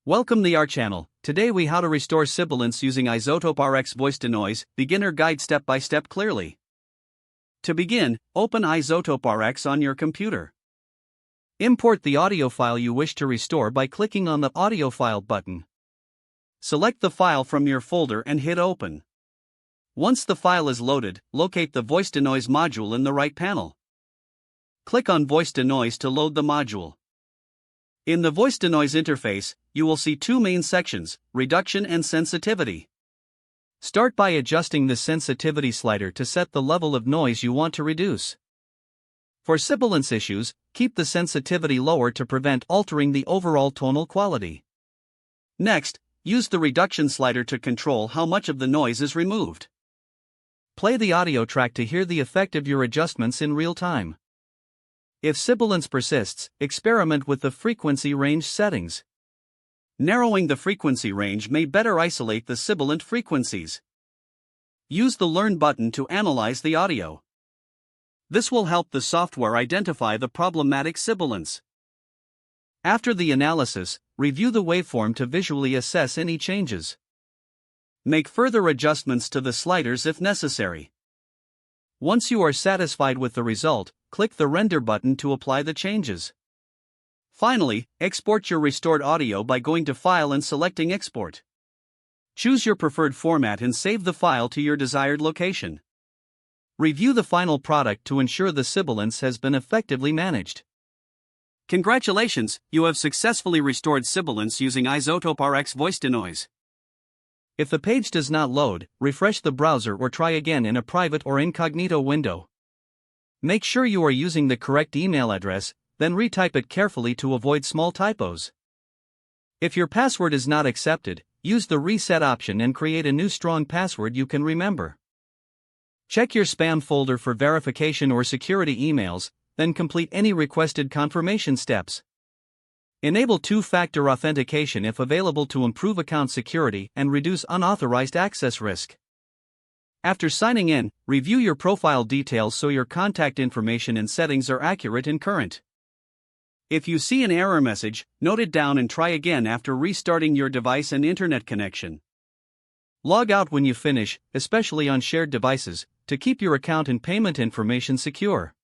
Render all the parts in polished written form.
Welcome to our channel. Today we how to restore sibilance using iZotope RX voice to noise, beginner guide step by step clearly. To begin, open iZotope RX on your computer. Import the audio file you wish to restore by clicking on the audio file button. Select the file from your folder and hit open. Once the file is loaded, locate the voice to noise module in the right panel. Click on voice to noise to load the module. In the voice to noise interface, you will see two main sections, reduction and sensitivity. Start by adjusting the sensitivity slider to set the level of noise you want to reduce. For sibilance issues, keep the sensitivity lower to prevent altering the overall tonal quality. Next, use the reduction slider to control how much of the noise is removed. Play the audio track to hear the effect of your adjustments in real time. If sibilance persists, experiment with the frequency range settings. Narrowing the frequency range may better isolate the sibilant frequencies. Use the Learn button to analyze the audio. This will help the software identify the problematic sibilance. After the analysis, review the waveform to visually assess any changes. Make further adjustments to the sliders if necessary. Once you are satisfied with the result, click the Render button to apply the changes. Finally, export your restored audio by going to File and selecting Export. Choose your preferred format and save the file to your desired location. Review the final product to ensure the sibilance has been effectively managed. Congratulations, you have successfully restored sibilance using iZotope RX voice to noise. If the page does not load, refresh the browser or try again in a private or incognito window. Make sure you are using the correct email address, then retype it carefully to avoid small typos. If your password is not accepted, use the reset option and create a new strong password you can remember. Check your spam folder for verification or security emails, then complete any requested confirmation steps. Enable two-factor authentication if available to improve account security and reduce unauthorized access risk. After signing in, review your profile details so your contact information and settings are accurate and current. If you see an error message, note it down and try again after restarting your device and internet connection. Log out when you finish, especially on shared devices, to keep your account and payment information secure.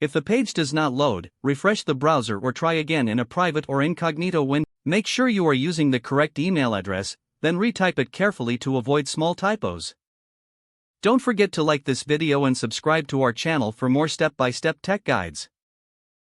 If the page does not load, refresh the browser or try again in a private or incognito window. Make sure you are using the correct email address, then retype it carefully to avoid small typos. Don't forget to like this video and subscribe to our channel for more step-by-step tech guides.